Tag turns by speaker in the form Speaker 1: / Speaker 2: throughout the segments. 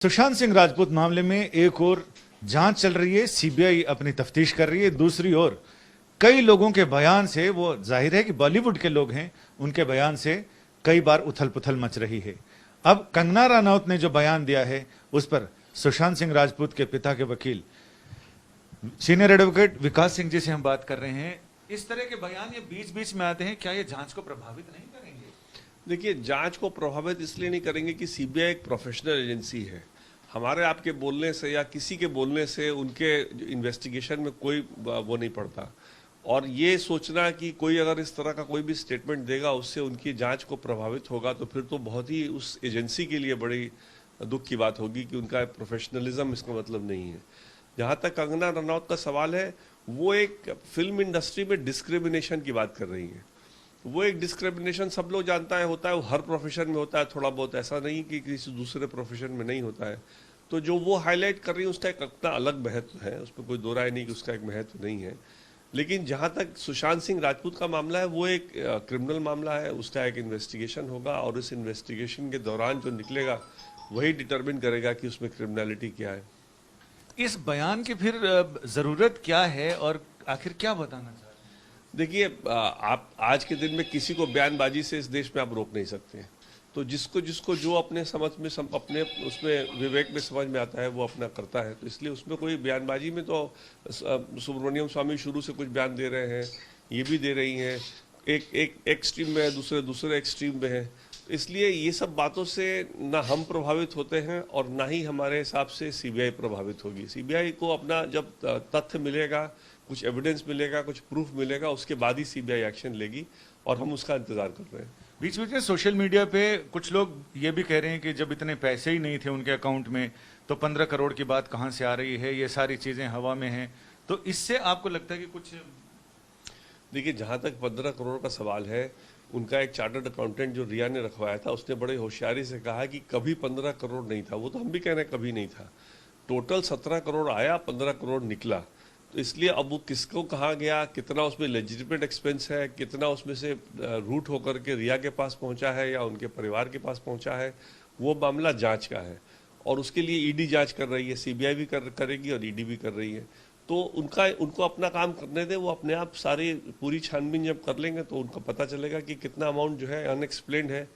Speaker 1: सुशांत सिंह राजपूत मामले में एक और जांच चल रही है, सीबीआई अपनी तफ्तीश कर रही है। दूसरी ओर कई लोगों के बयान से, वो जाहिर है कि बॉलीवुड के लोग हैं, उनके बयान से कई बार उथल पुथल मच रही है। अब कंगना रनौत ने जो बयान दिया है उस पर सुशांत सिंह राजपूत के पिता के वकील सीनियर एडवोकेट विकास सिंह जी से हम बात कर रहे हैं। इस तरह के बयान ये बीच बीच में आते हैं, क्या ये जांच को प्रभावित नहीं करेंगे?
Speaker 2: देखिए, जांच को प्रभावित इसलिए नहीं करेंगे कि सीबीआई एक प्रोफेशनल एजेंसी है। हमारे आपके बोलने से या किसी के बोलने से उनके इन्वेस्टिगेशन में कोई वो नहीं पड़ता। और ये सोचना कि कोई अगर इस तरह का कोई भी स्टेटमेंट देगा उससे उनकी जांच को प्रभावित होगा, तो फिर तो बहुत ही उस एजेंसी के लिए बड़ी दुख की बात होगी कि उनका प्रोफेशनलिज्म इसका मतलब नहीं है। जहाँ तक कंगना रनौत का सवाल है, वो एक फिल्म इंडस्ट्री में डिस्क्रिमिनेशन की बात कर रही है। वो एक डिस्क्रिमिनेशन सब लोग जानता है, होता है, वो हर प्रोफेशन में होता है थोड़ा बहुत, ऐसा नहीं कि किसी दूसरे प्रोफेशन में नहीं होता है। तो जो वो हाईलाइट कर रही है उसका एक अपना अलग महत्व है, उसमें कोई दो राय नहीं कि उसका एक महत्व नहीं है। लेकिन जहाँ तक सुशांत सिंह राजपूत का मामला है, वो एक क्रिमिनल मामला है, उसका एक इन्वेस्टिगेशन होगा और इस इन्वेस्टिगेशन के दौरान जो निकलेगा वही डिटरमिन करेगा कि उसमें क्रिमिनलिटी क्या है।
Speaker 1: इस बयान की फिर जरूरत क्या है और आखिर क्या बताना चाहते हैं?
Speaker 2: देखिए, आप आज के दिन में किसी को बयानबाजी से इस देश में आप रोक नहीं सकते। तो जिसको जिसको जो अपने समझ में अपने उसमें विवेक में समझ में आता है वो अपना करता है। तो इसलिए उसमें कोई बयानबाजी में तो सुब्रमण्यम स्वामी शुरू से कुछ बयान दे रहे हैं, ये भी दे रही हैं, एक एक्सट्रीम में है, दूसरे एक्सट्रीम में है। इसलिए ये सब बातों से ना हम प्रभावित होते हैं और ना ही हमारे हिसाब से सीबीआई प्रभावित होगी। सीबीआई को अपना जब तथ्य मिलेगा, कुछ एविडेंस मिलेगा, कुछ प्रूफ मिलेगा, उसके बाद ही सीबीआई एक्शन लेगी और हम उसका इंतजार कर रहे हैं।
Speaker 1: बीच बीच में सोशल मीडिया पे कुछ लोग ये भी कह रहे हैं कि जब इतने पैसे ही नहीं थे उनके अकाउंट में तो 15 करोड़ की बात कहां से आ रही है, ये सारी चीजें हवा में हैं। तो इससे आपको लगता है कि कुछ?
Speaker 2: देखिए, जहाँ तक 15 करोड़ का सवाल है, उनका एक चार्टर्ड अकाउंटेंट जो रिया ने रखवाया था, उसने बड़े होशियारी से कहा कि कभी 15 करोड़ नहीं था। वो तो हम भी कह रहे हैं कभी नहीं था। टोटल 17 करोड़ आया, 15 करोड़ निकला। तो इसलिए अब वो किसको कहाँ गया, कितना उसमें लेजिटिमेट एक्सपेंस है, कितना उसमें से रूट होकर के रिया के पास पहुंचा है या उनके परिवार के पास पहुंचा है, वो मामला जांच का है। और उसके लिए ईडी जांच कर रही है, सीबीआई भी करेगी और ईडी भी कर रही है। तो उनको अपना काम करने दें, वो अपने आप सारी पूरी छानबीन जब कर लेंगे तो उनको पता चलेगा कि कितना अमाउंट जो है अनएक्सप्लेन्ड है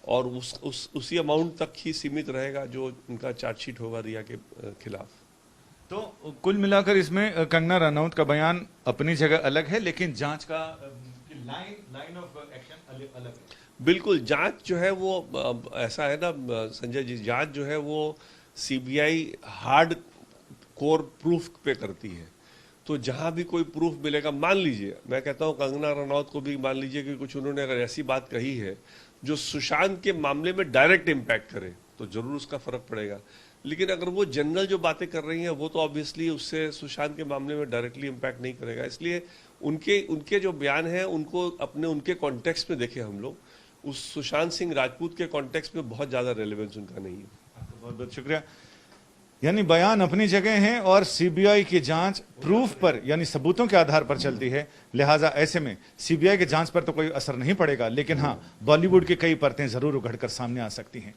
Speaker 2: और उसी अमाउंट तक ही सीमित रहेगा जो उनका चार्जशीट होगा रिया के खिलाफ।
Speaker 1: तो कुल मिलाकर इसमें कंगना रनौत का बयान अपनी जगह अलग है, लेकिन जांच का लाइन ऑफ एक्शन अलग है।
Speaker 2: बिल्कुल, जांच जो है वो ऐसा है ना संजय जी, जांच जो है वो सीबीआई हार्ड कोर प्रूफ पे करती है। तो जहां भी कोई प्रूफ मिलेगा, मान लीजिए, मैं कहता हूं कंगना रनौत को भी मान लीजिए कि कुछ उन्होंने अगर ऐसी बात कही है जो सुशांत के मामले में डायरेक्ट इम्पैक्ट करे, तो जरूर उसका फर्क पड़ेगा। लेकिन अगर वो जनरल जो बातें कर रही हैं वो तो ऑब्वियसली उससे सुशांत के मामले में डायरेक्टली इम्पैक्ट नहीं करेगा। इसलिए उनके जो बयान हैं उनको उनके कॉन्टेक्स्ट में देखें हम लोग। उस सुशांत सिंह राजपूत के कॉन्टेक्स्ट में बहुत ज़्यादा रेलेवेंस उनका नहीं है।
Speaker 1: बहुत बहुत शुक्रिया। यानी बयान अपनी जगह हैं और सीबीआई की जांच प्रूफ पर यानी सबूतों के आधार पर चलती है। लिहाजा ऐसे में सीबीआई की जांच पर तो कोई असर नहीं पड़ेगा, लेकिन हाँ, बॉलीवुड की कई परतें जरूर उघड़कर सामने आ सकती हैं।